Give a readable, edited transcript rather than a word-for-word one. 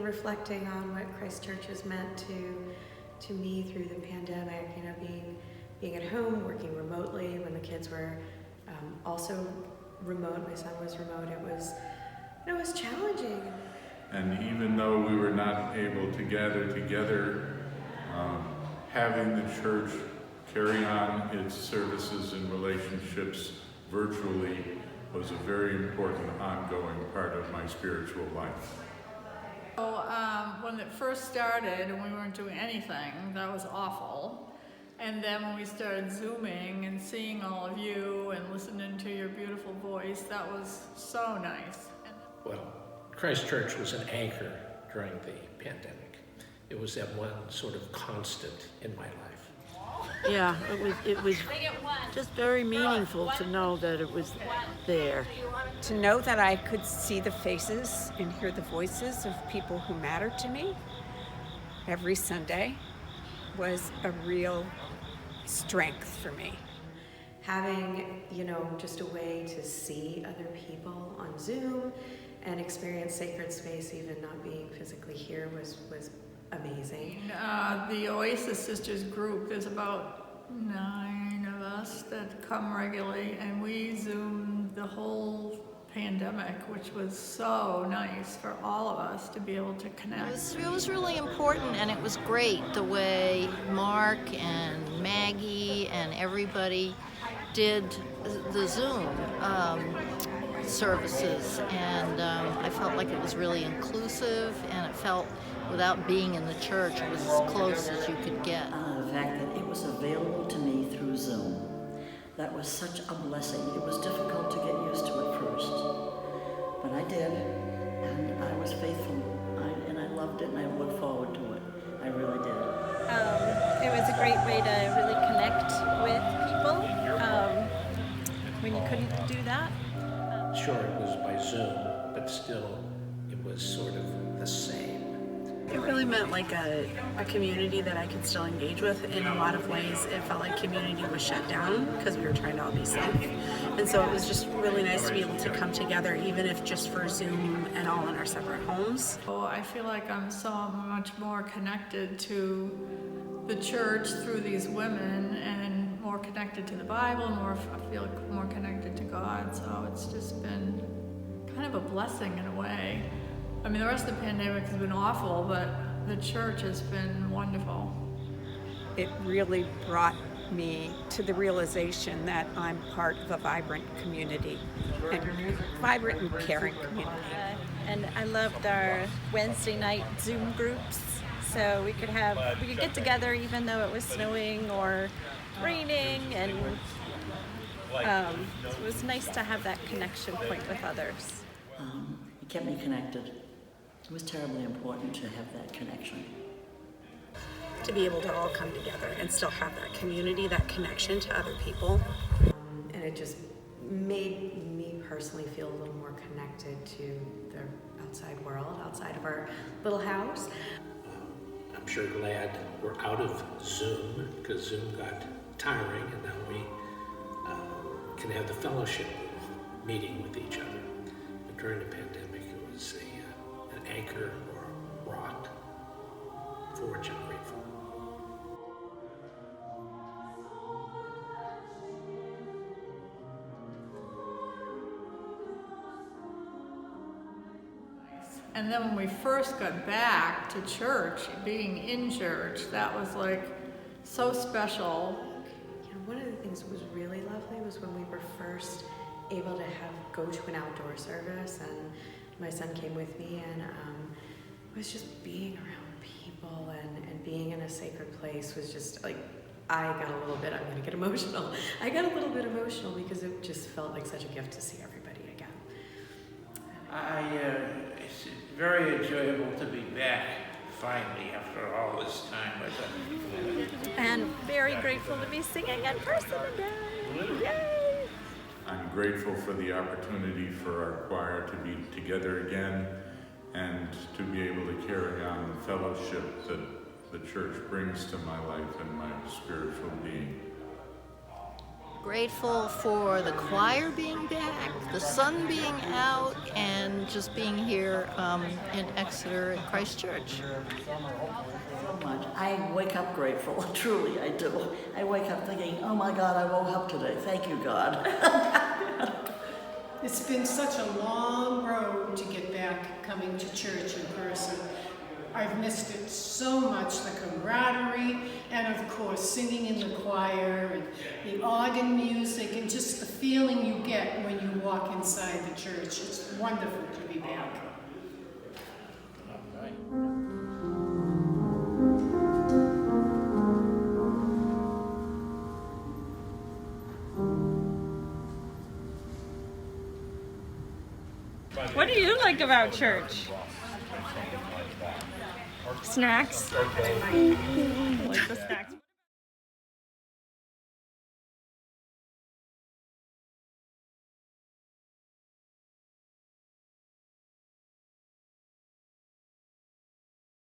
reflecting on what Christ Church has meant to me through the pandemic, you know, being at home, working remotely when the kids were also remote, my son was remote, it was challenging. And even though we were not able to gather together, having the church carry on its services and relationships virtually was a very important ongoing part of my spiritual life. So when it first started and we weren't doing anything, that was awful. And then when we started Zooming and seeing all of you and listening to your beautiful voice, that was so nice. Well, Christ Church was an anchor during the pandemic. It was that one sort of constant in my life. Yeah, it was just very meaningful to know that it was there. To know that I could see the faces and hear the voices of people who mattered to me every Sunday was a real strength for me. Having, you know, just a way to see other people on Zoom and experience sacred space, even not being physically here, was amazing. The Oasis Sisters group, there's about 9 of us that come regularly, and we Zoomed the whole pandemic, which was so nice for all of us to be able to connect. It was really important, and it was great the way Mark and Maggie and everybody did the Zoom services, and I felt like it was really inclusive, and it felt, without being in the church, it was as close as you could get. The fact that it was available to me through Zoom, that was such a blessing. It was difficult to get used to at first, but I did, and I was faithful, and I loved it, and I look forward to it. I really did. It was a great way to really connect with people when you couldn't do that. Sure, it was by Zoom, but still, it was sort of the same. It really meant like a community that I could still engage with. In a lot of ways, it felt like community was shut down because we were trying to all be safe. And so it was just really nice to be able to come together, even if just for Zoom and all in our separate homes. Oh, I feel like I'm so much more connected to the church through these women, and more connected to the Bible, I feel more connected to God. So it's just been kind of a blessing in a way. I mean, the rest of the pandemic has been awful, but the church has been wonderful. It really brought me to the realization that I'm part of a vibrant community, and vibrant and caring community. And I loved our Wednesday night Zoom groups, so we could get together even though it was snowing or raining, and it was nice to have that connection point with others. It kept me connected. It was terribly important to have that connection. To be able to all come together and still have that community, that connection to other people. And it just made me personally feel a little more connected to the outside world, outside of our little house. I'm sure glad we're out of Zoom, because Zoom got tiring, and now we can have the fellowship meeting with each other. But during the pandemic, it was an anchor or a rock for which I'm grateful. And then when we first got back to church, being in church, that was like so special. You know, one of the things that was really lovely was when we were first able to go to an outdoor service, and my son came with me, and it was just being around people and being in a sacred place was just like, I'm gonna get emotional. I got a little bit emotional because it just felt like such a gift to see everybody again. It's very enjoyable to be back finally after all this time. And very grateful to be singing in person again. Yay! I'm grateful for the opportunity for our choir to be together again and to be able to carry on the fellowship that the church brings to my life and my spiritual being. Grateful for the choir being back, the sun being out, and just being here in Exeter at Christ Church. So much. I wake up grateful, truly I do. I wake up thinking, oh my God, I woke up today. Thank you, God. It's been such a long road to get back coming to church in person. I've missed it so much, the camaraderie, and of course singing in the choir, and the organ music, and just the feeling you get when you walk inside the church. It's wonderful to be back. What do you like about church? Snacks. Like the snacks.